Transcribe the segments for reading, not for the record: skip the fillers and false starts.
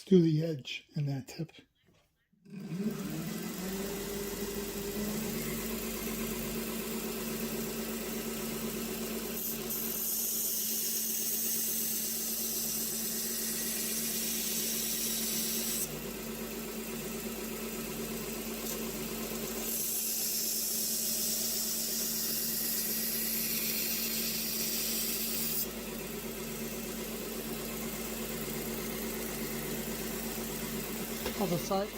do the edge in that tip. Other side.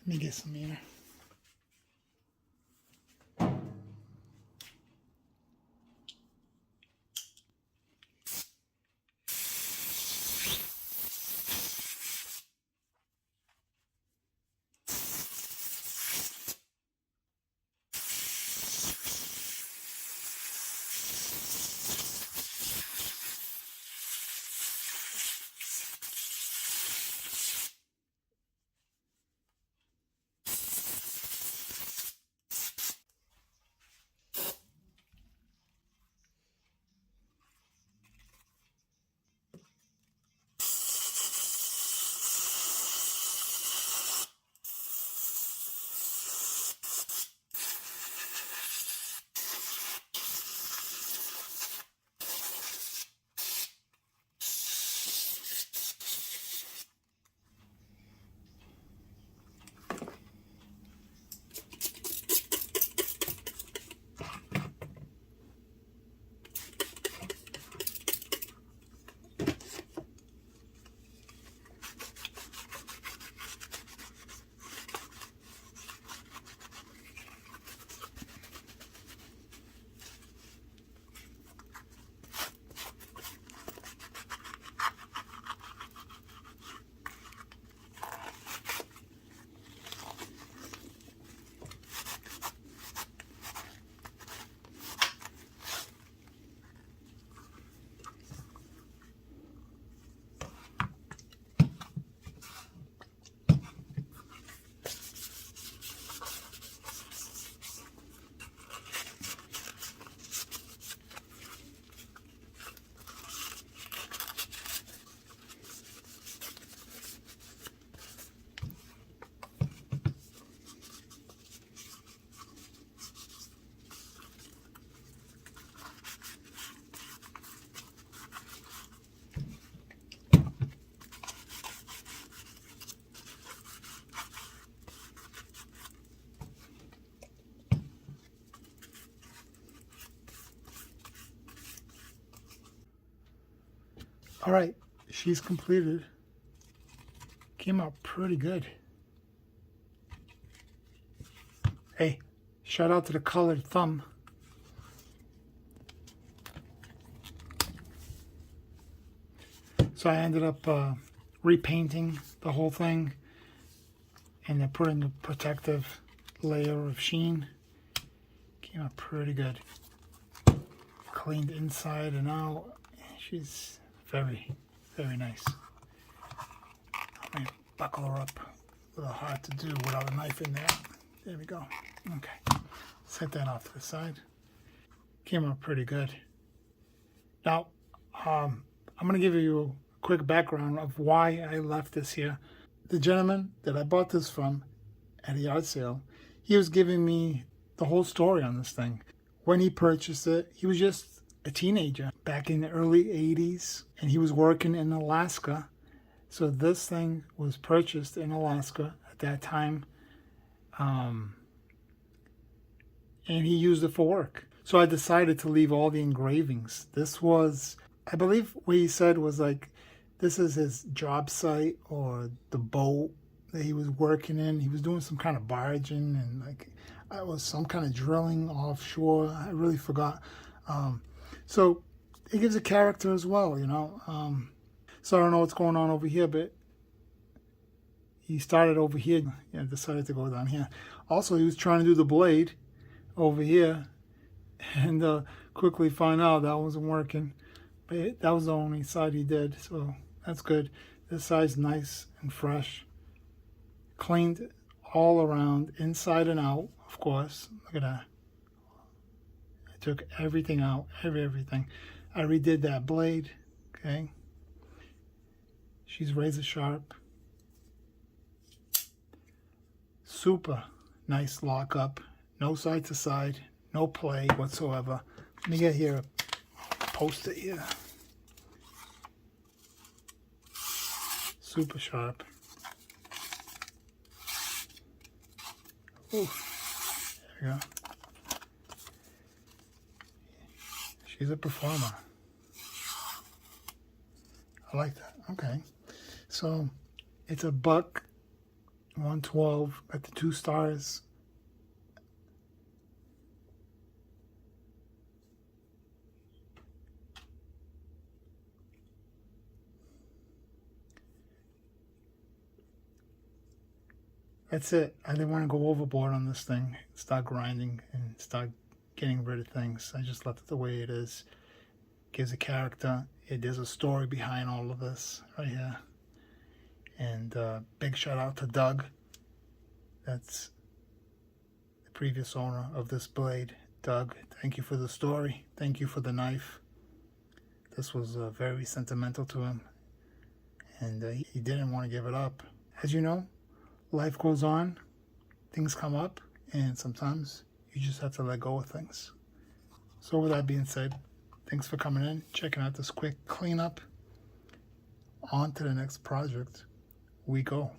Let me get some here. All right, she's completed. Came out pretty good. Hey, shout out to the colored thumb. So I ended up repainting the whole thing and then putting a protective layer of sheen. Came out pretty good. Cleaned inside and out. She's very, very nice. I'm going to buckle her up. A little hard to do without a knife in there. There we go. Okay. Set that off to the side. Came out pretty good. Now, I'm going to give you a quick background of why I left this here. The gentleman that I bought this from at a yard sale, he was giving me the whole story on this thing. When he purchased it, he was just a teenager back in the early 80s, and he was working in Alaska. So this thing was purchased in Alaska at that time, and he used it for work. So I decided to leave all the engravings. This was, I believe what he said was like, this is his job site or the boat that he was working in. He was doing some kind of barging and like it was some kind of drilling offshore. I really forgot. So it gives a character as well, you know. So I don't know what's going on over here, but he started over here. Yeah, decided to go down here. Also, he was trying to do the blade over here and quickly find out that wasn't working. But that was the only side he did, so that's good. This side's nice and fresh. Cleaned all around, inside and out, of course. Look at that. I took everything out, everything. I redid that blade, okay? She's razor sharp. Super nice lockup. No side to side, no play whatsoever. Let me get here, post it here. Super sharp. Ooh, there we go. She's a performer. I like that. Okay. So it's a buck, 112 at the 2 stars. That's it. I didn't want to go overboard on this thing, start grinding and start getting rid of things. I just left it the way it is. Gives a character. There's a story behind all of this right here. And big shout out to Doug. That's the previous owner of this blade. Doug, thank you for the story. Thank you for the knife. This was very sentimental to him. And he didn't want to give it up. As you know, life goes on, things come up, and sometimes you just have to let go of things. So with that being said, thanks for coming in, checking out this quick cleanup. On to the next project we go.